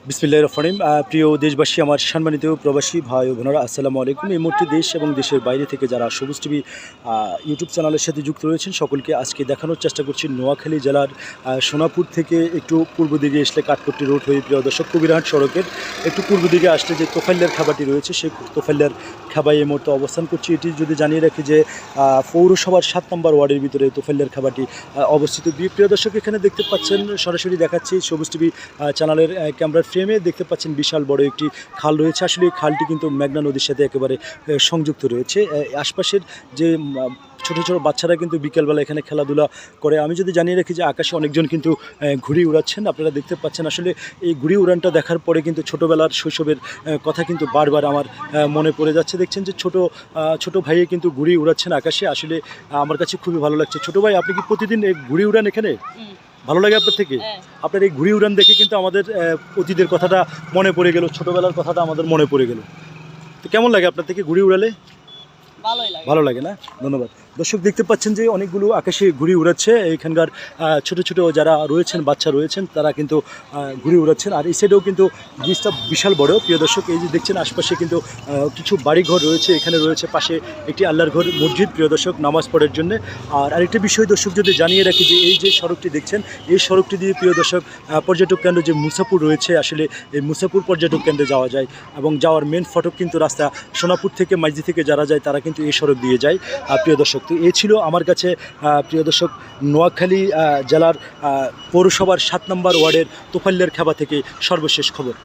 বিসমিল্লাহির রহমানির রহিম। প্রিয় দেশবাসী, আমার সম্মানিত প্রবাসী ভাই ও বোনেরা, আসসালামু আলাইকুম। এই মুহূর্তে দেশ এবং দেশের বাইরে থেকে যারা সবুজ টিভি ইউটিউব চ্যানেলের সাথে যুক্ত রয়েছেন সকলকে আজকে দেখানোর চেষ্টা করছি নোয়াখালী জেলার সোনাপুর থেকে একটু পূর্ব দিকে আসলে কাঠপট্টি রোড হয়ে প্রিয় দর্শক কবিরহাট সড়কের একটু পূর্ব দিকে আসলে যে তোফাইলের খাবারটি রয়েছে সেই তোফাইলের খাবাই এই মুহূর্তে অবস্থান করছি। এটি যদি জানিয়ে রাখি যে পৌরসভার 7 নম্বর ওয়ার্ডের ভিতরে তোফাইলের খাবারটি অবস্থিত। প্রিয় দর্শক, এখানে দেখতে পাচ্ছেন সরাসরি দেখাচ্ছি সবুজ টিভি চ্যানেলের ক্যামেরার ফ্রেমে দেখতে পাচ্ছেন বিশাল বড় একটি খাল রয়েছে। আসলে এই খালটি কিন্তু মেঘনা নদীর সাথে একেবারে সংযুক্ত রয়েছে। আশপাশের যে ছোটো ছোটো বাচ্চারা কিন্তু বিকেলবেলা এখানে খেলাধুলা করে। আমি যদি জানিয়ে রাখি যে আকাশে অনেকজন কিন্তু ঘুড়ি উড়াচ্ছেন, আপনারা দেখতে পাচ্ছেন। আসলে এই ঘুড়ি উড়ানটা দেখার পরে কিন্তু ছোটোবেলার শৈশবের কথা কিন্তু বারবার আমার মনে পড়ে যাচ্ছে। দেখছেন যে ছোটো ভাইয়ে কিন্তু ঘুড়ি উড়াচ্ছেন আকাশে। আসলে আমার কাছে খুবই ভালো লাগছে। ছোটো ভাই, আপনি কি প্রতিদিন এই ঘুড়ি উড়ান এখানে? ভালো লাগে আপনার থেকে? আপনার এই ঘুড়ি উড়ান দেখে কিন্তু আমাদের অতীতের কথাটা মনে পড়ে গেল, ছোটোবেলার কথাটা আমাদের মনে পড়ে গেল। তো কেমন লাগে আপনার থেকে ঘুড়ি উড়ালে? ভালো লাগে না? ধন্যবাদ। দর্শক, দেখতে পাচ্ছেন যে অনেকগুলো আকাশে ঘুড়ি উড়াচ্ছে। এইখানকার ছোট ছোট যারা রয়েছেন, বাচ্চা রয়েছেন, তারা কিন্তু ঘুড়ি উড়াচ্ছেন। আর এই সাইডেও কিন্তু ব্রিজটা বিশাল বড়। প্রিয় দর্শক, এই যে দেখছেন আশপাশে কিন্তু কিছু বাড়িঘর রয়েছে। এখানে রয়েছে পাশে একটি আল্লাহর ঘর মসজিদ, প্রিয় দর্শক, নামাজ পড়ার জন্য। আর আরেকটা বিষয় দর্শক যদি জানিয়ে রাখি যে এই যে সড়কটি দেখছেন, এই সড়কটি দিয়ে প্রিয় দর্শক পর্যটক কেন্দ্র যে মুসাপুর রয়েছে, আসলে এই মুসাপুর পর্যটক কেন্দ্রে যাওয়া যায় এবং যাওয়ার মেন ফটক কিন্তু রাস্তা সোনাপুর থেকে মাইজি থেকে যারা যায় তারা কিন্তু এই সড়ক দিয়ে যায়। প্রিয় দর্শক, তো এই ছিল আমার কাছে প্রিয় দর্শক নোয়াখালী জেলার পৌরসভার 7 নম্বর ওয়ার্ডের তোফাইলের খাবা থেকে সর্বশেষ খবর।